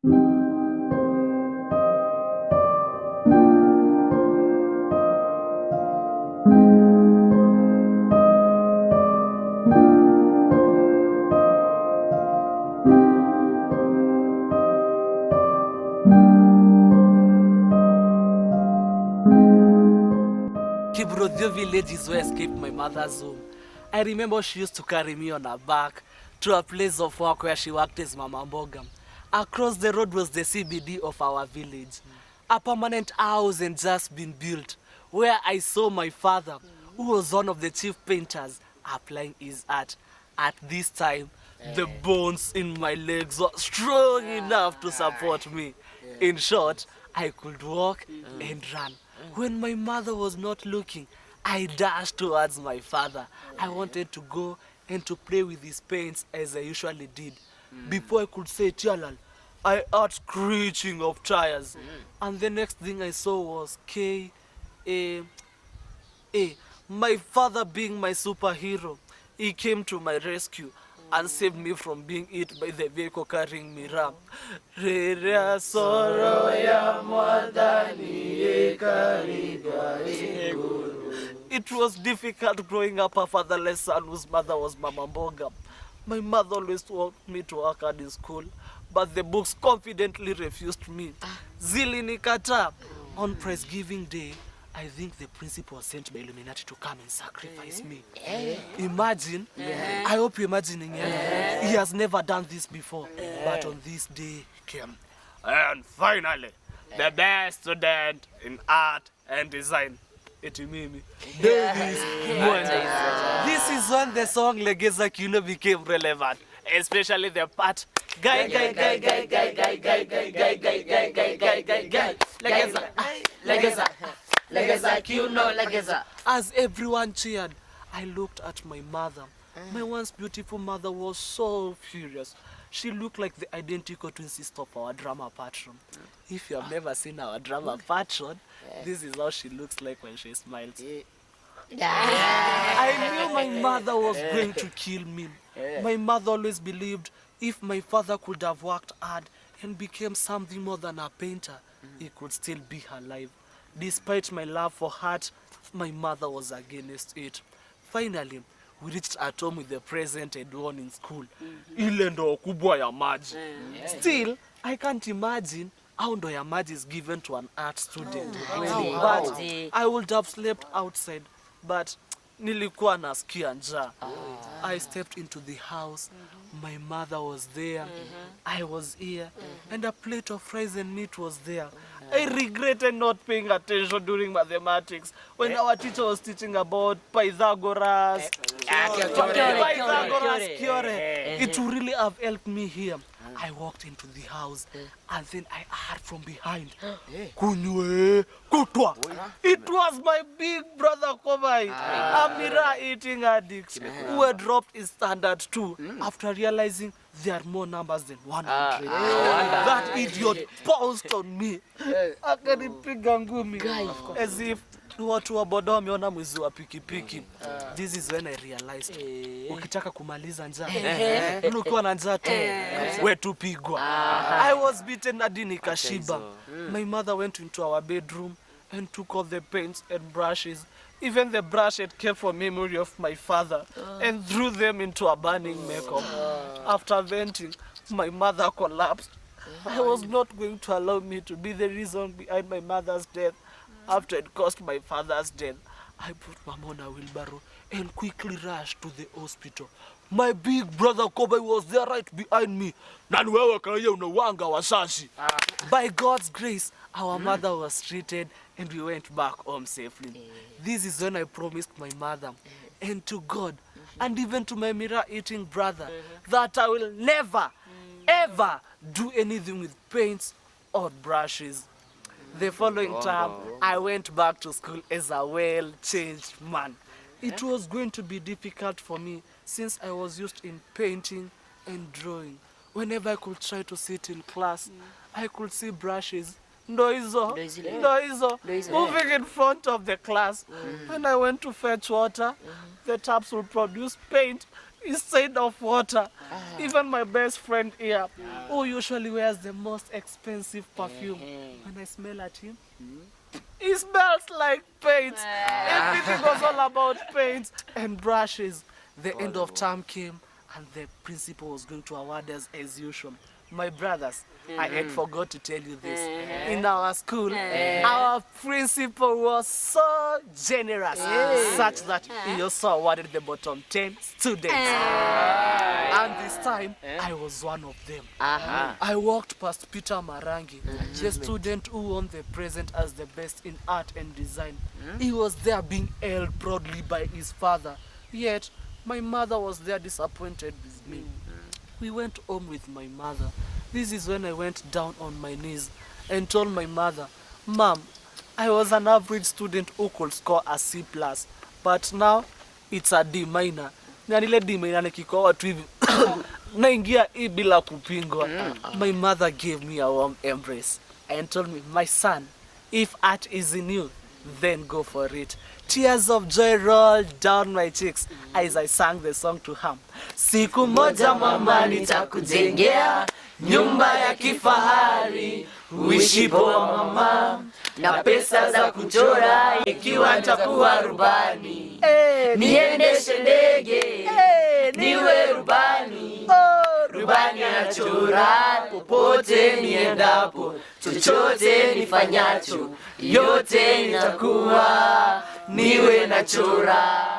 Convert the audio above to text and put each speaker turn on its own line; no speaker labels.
Kibrodhio village is where I escaped my mother's home. I remember she used to carry me on her back to a place of work where she worked as Mama Mboga. Across the road was the CBD of our village. A permanent house had just been built where I saw my father, who was one of the chief painters, applying his art. At this time, the bones in my legs were strong enough to support me. In short, I could walk and run. When my mother was not looking, I dashed towards my father. I wanted to go and to play with his paints as I usually did. Before I could say Tialal, I heard screeching of tires. And the next thing I saw was K.A. My father being my superhero. He came to my rescue and saved me from being hit by the vehicle carrying me around. Rerea soro ya mwadani ekarigwa iguru. It was difficult growing up a fatherless son whose mother was Mama Mboga. My mother always wanted me to work hard in school, but the books confidently refused me. Zili nikata. On Prize Giving Day, I think the principal was sent by Illuminati to come and sacrifice me. Imagine, I hope you're imagining it. He has never done this before, but on this day he came. And finally, the best student in art and design. Etimimi. Davis Mwenda. This is when the song Legeza Kiuno became relevant, especially the part Guy Legeza Kiuno Legeza. As everyone cheered, I looked at my mother. My once beautiful mother was so furious. She looked like the identical twin sister of our drama patron. If you have never seen our drama patron, this is how she looks like when she smiles. I knew my mother was going to kill me. My mother always believed if my father could have worked hard and became something more than a painter, he could still be alive. Despite my love for art, my mother was against it. Finally, we reached at home with the present I'd won in school. Ile ndo kubwa ya maji. Still, I can't imagine how ndo ya maji is given to an art student. But I would have slept outside, but nilikuwa nasikia njaa. I stepped into the house. My mother was there. I was here. And a plate of fries and meat was there. I regretted not paying attention during mathematics when our teacher was teaching about Pythagoras. It would really have helped me here. I walked into the house and then I heard from behind, Kunywe Kutwa. It was my big brother Kovai, Amira eating addict, who had dropped his standard too after realizing there are more numbers than 100. That idiot pounced on me. Akanipiga ngumi as if watu wa boda wameona mwizi wa pikipiki. This is when I realized, ukitaka kumaliza njaa, ukiwa na njaa tu, we tupigwa. I was beaten hadi nikashiba. My mother went into our bedroom and took all the paints and brushes, even the brush had kept for memory of my father, and threw them into a burning makeup. After venting, my mother collapsed. I was not going to allow me to be the reason behind my mother's death. After it caused my father's death, I put Mama on a wheelbarrow and quickly rushed to the hospital. My big brother Kobe was there right behind me. By God's grace, our mother was treated and we went back home safely. This is when I promised my mother and to God and even to my mirror-eating brother that I will never, ever do anything with paints or brushes. The following term, I went back to school as a well-changed man. It was going to be difficult for me since I was used in painting and drawing. Whenever I could try to sit in class, I could see brushes Ndo hizo. Moving in front of the class. When I went to fetch water, the taps will produce paint instead of water. Even my best friend here, who usually wears the most expensive perfume, when I smell at him, he smells like paint. Everything was all about paint and brushes. The end of term came and the principal was going to award us as usual. My brothers, I had forgot to tell you this. In our school, our principal was so generous, such that he also awarded the bottom 10 students. And this time, I was one of them. I walked past Peter Marangi, the student who won the present as the best in art and design. He was there being held proudly by his father. Yet, my mother was there disappointed with me. We went home with my mother. This is when I went down on my knees and told my mother, Mom, I was an average student who could score a C+, but now it's a D minor. Na nile D minor nikikoa tu hivi naingia hii bila kupingwa. My mother gave me a warm embrace and told me, my son, if art is in you, then go for it. Tears of joy rolled down my cheeks as I sang the song to him. Siku moja mama nitakujengea nyumba ya kifahari, uishi poa mama, na pesa za kuchora ikiwa nitakuwa rubani. Niendeshe ndege, niwe rubani. Rubani anachora popote niendapo, chochote nifanyacho, yote nitakuwa niwe nachora.